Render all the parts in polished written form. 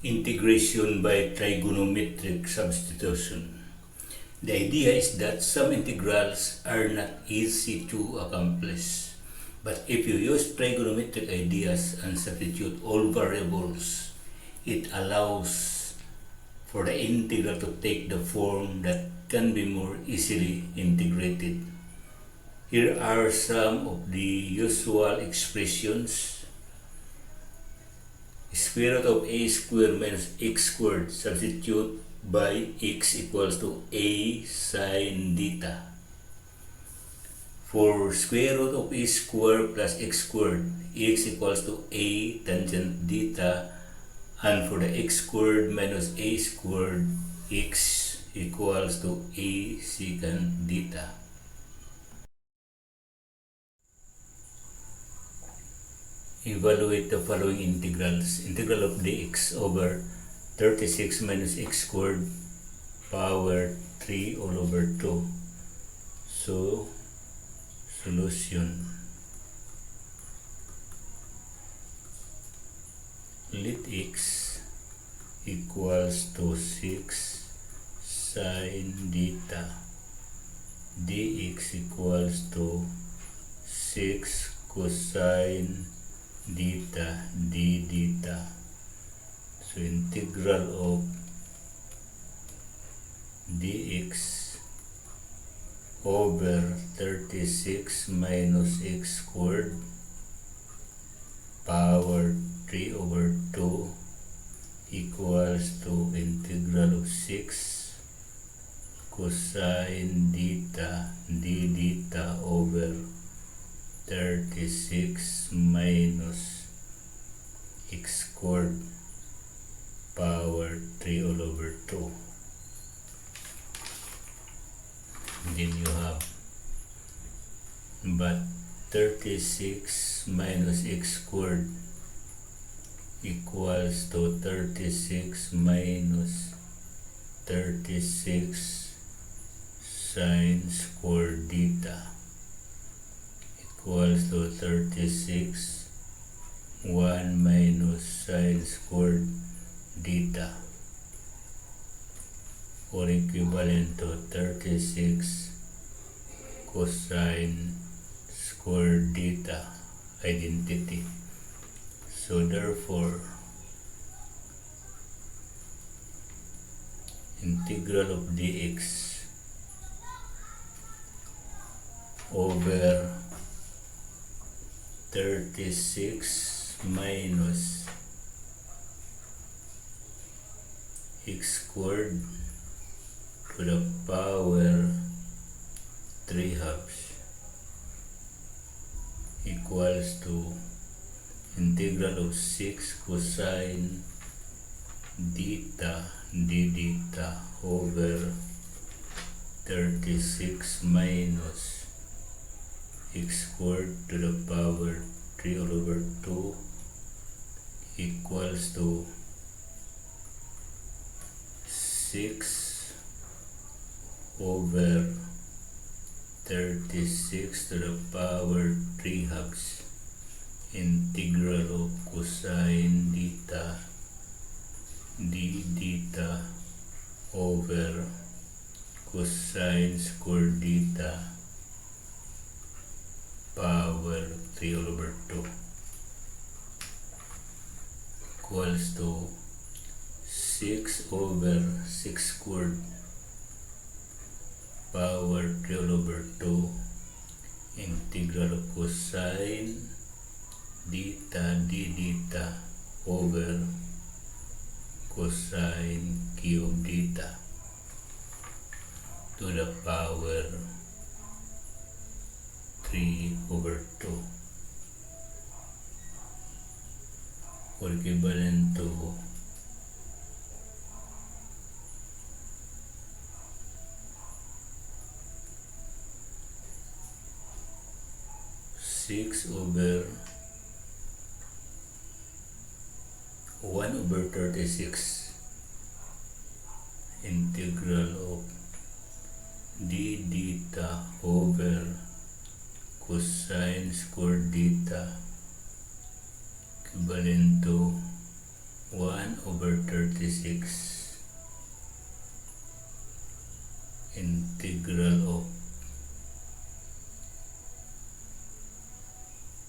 Integration by trigonometric substitution. The idea is that some integrals are not easy to accomplish, but if you use trigonometric ideas and substitute all variables, it allows for the integral to take the form that can be more easily integrated. Here are some of the usual expressions. Square root of a squared minus x squared, substitute by x equals to a sine theta. For square root of a squared plus x squared, x equals to a tangent theta, and for the x squared minus a squared, x equals to a secant theta. Evaluate the following integrals. Integral of dx over 36 minus x squared power 3 all over 2. So, solution. Let x equals to 6 sine theta. Dx equals to 6 cosine theta d theta. So integral of dx over 36 minus x squared power 3 over 2 equals to integral of 6 cosine theta d theta over 36 minus x squared power 3 all over 2. Then you have, but 36 minus x squared equals to 36 minus 36 sine squared theta equals to 36 1 minus sine squared theta, or equivalent to 36 cosine squared theta identity. So therefore, integral of dx over 36 minus x squared to the power 3 halves equals to integral of 6 cosine theta d theta over 36 minus x squared to the power 3 all over 2 equals to 6 over 36 to the power 3 halves integral of cosine theta d theta over cosine squared theta power 3 all over 2 equals to 6 over 6 squared power 3 all over 2 integral of cosine theta d theta over cosine cube theta to the power 3 over 2, or equivalent to 6 over 1 over 36 integral of d theta over cosine squared theta equivalent to 1 over 36 integral of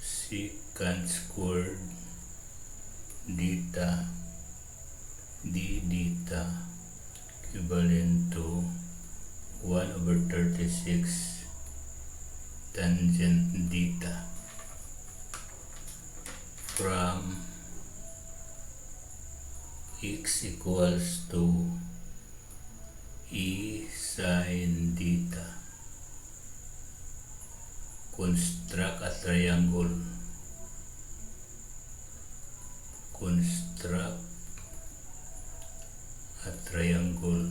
secant squared theta d theta equivalent to 1 over 36 tangent theta from x equals to e sin theta. Construct a triangle. Construct a triangle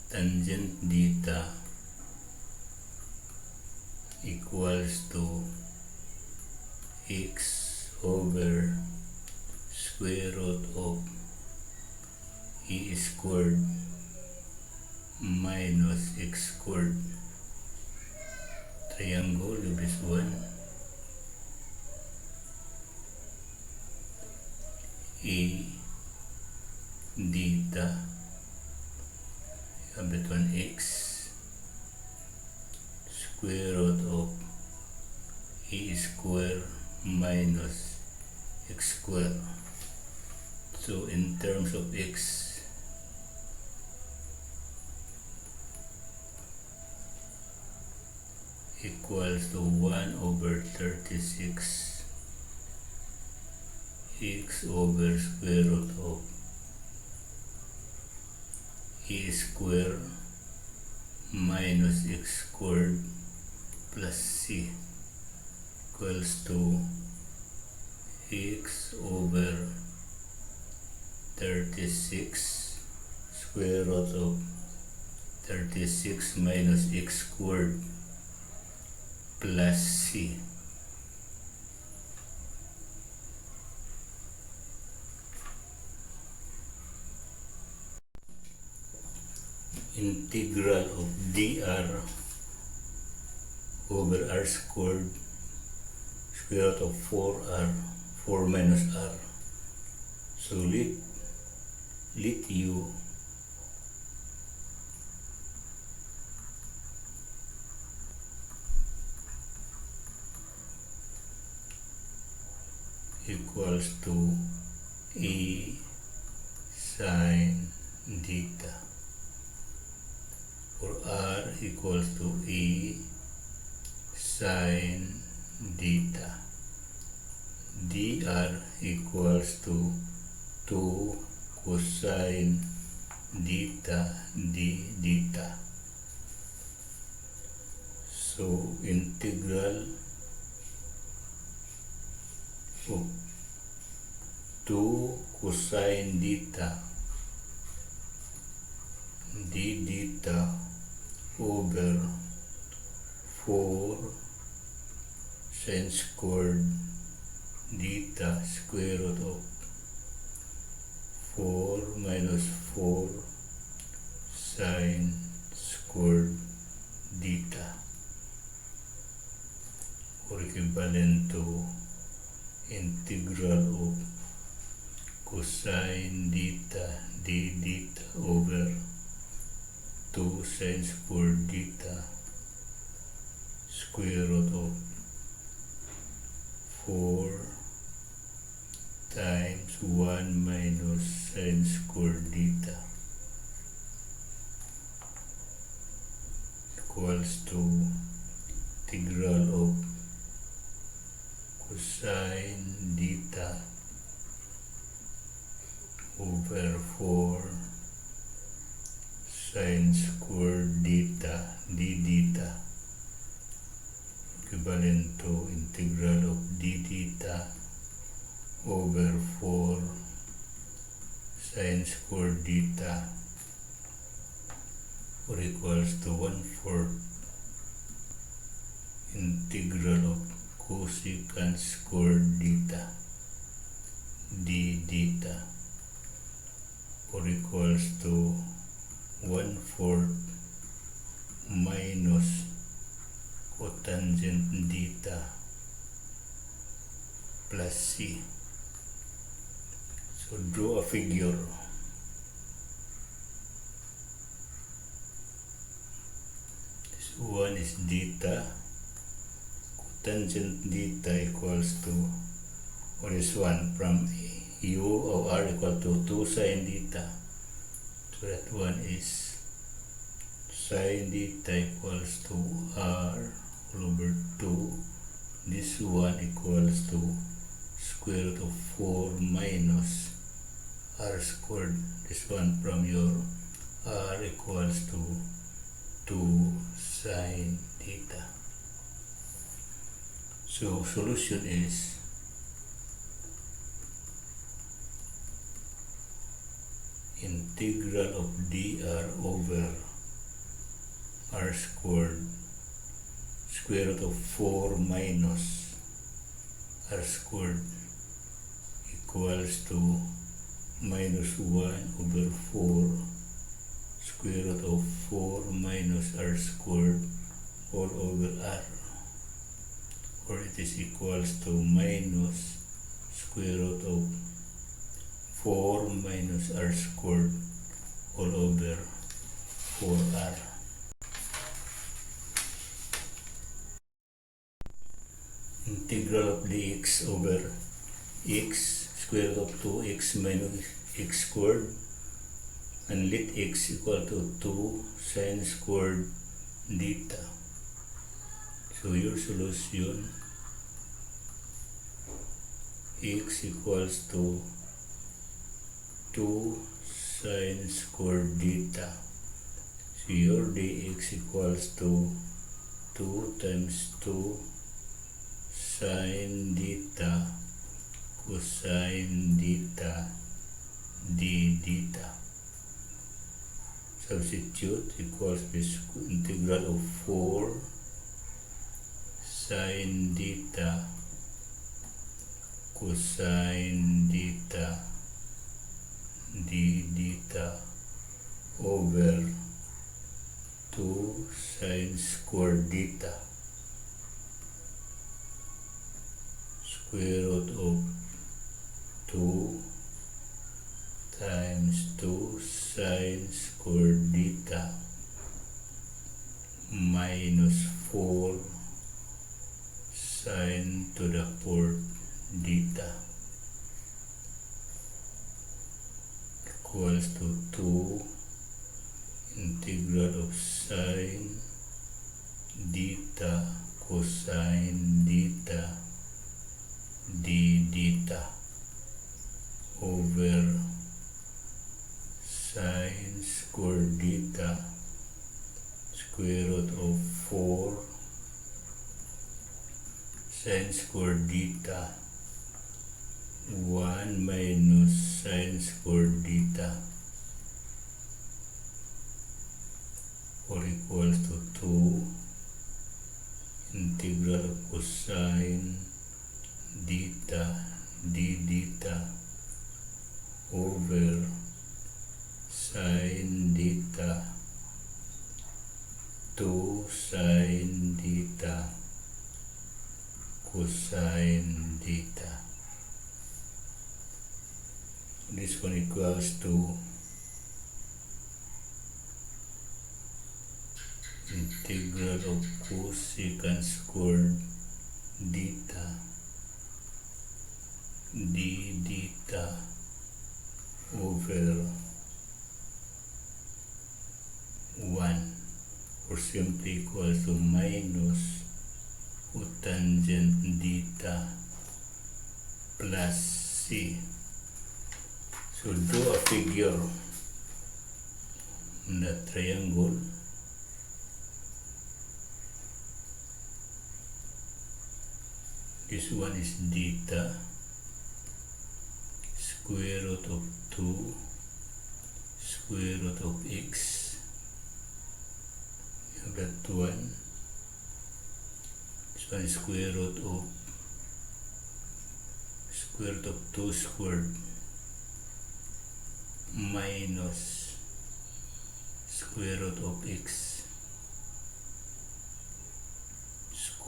tangent theta equals to x over square root of e squared minus x squared. Triangle is 1 e theta between x square root of e square minus x square. So in terms of x, equals to 1 over 36 x over square root of e square minus x squared plus c equals to x over 36 square root of 36 minus x squared plus c. Integral of dr over r squared square root of 4r, 4 minus r. So let u equals to e sin theta, or r equals to e sin theta. Dr equals to 2 cosine theta d theta. So integral of 2 cosine theta d theta over 4 sin squared theta square root of 4 minus 4 sin squared theta, or equivalent to integral of cosine theta d theta over 2 sin squared theta square root of 4 times 1 minus sin squared theta equals to integral of cosine theta over 4 sin squared theta d theta equivalent to integral of d theta over 4 sin squared theta, or equals to 1/4 integral of cosecant squared theta d theta, or equals to 1/4 minus cotangent cotangent theta plus c. So draw a figure. This one is theta. Cotangent theta equals to, or this one from u or r equal to 2 sine theta. So that one is sine theta equals to r all over 2. This one equals to square root of 4 minus r squared. This one from your r equals to 2 sine theta. So solution is integral of dr over r squared square root of 4 minus r squared equals to minus 1 over 4 square root of 4 minus r squared all over r, or it is equals to minus square root of 4 minus r squared all over 4r. Integral of dx over x square root of 2x minus x squared, and let x equal to 2 sine squared theta. So your solution, x equals to 2 sine squared theta. So your dx equals to 2 times 2 sine theta cosine theta d theta. Substitute equals this integral of 4 sine theta cosine theta d theta over 2 sine squared theta square root of 2 times 2 sine squared theta minus 4 sine to the 4th theta equals to 2 integral of sine theta cosine theta d theta over sine squared theta square root of 4 sine squared theta 1 minus sine squared theta, or equals to 2 integral of cosine theta d theta over sine theta 2 sine theta cosine theta. This one equals to integral of cosecant squared theta d theta over 1, or simply equals to minus cotangent theta plus c. So draw a figure on the triangle. This one is theta square root of 2 square root of x. You have that one. This one is square root of 2 squared minus square root of x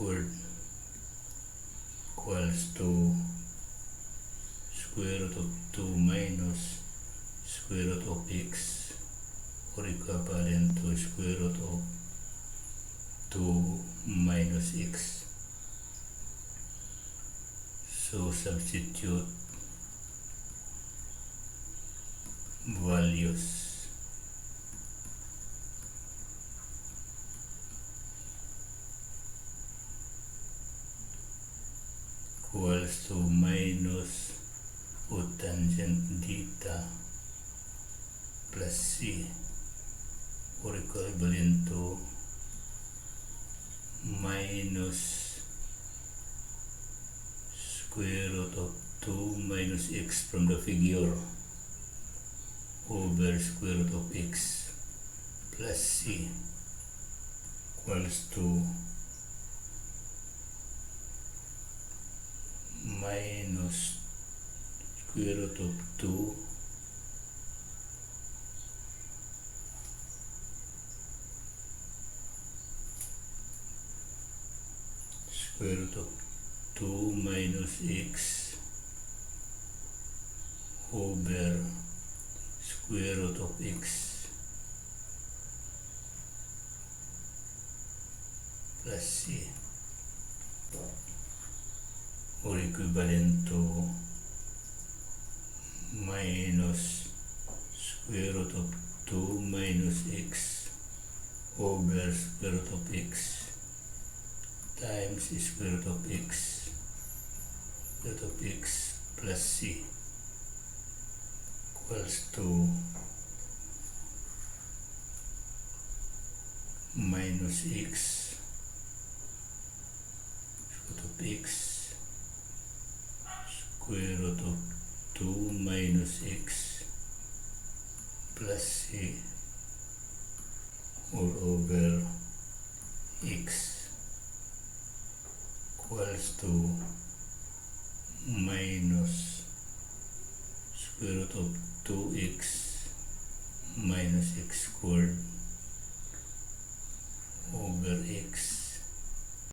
squared equals to square root of 2 minus square root of x, or equivalent to square root of 2 minus x. So substitute values. Equals to minus cotangent theta plus c, or equivalent to minus square root of 2 minus x from the figure over square root of x plus c equals to minus square root of 2 square root of 2 minus x over square root of x plus c, or equivalent to minus square root of 2 minus x over square root of x times square root of x plus c equals to minus x square root of 2 minus x plus c all over x equals to minus square root of 2x minus x squared over x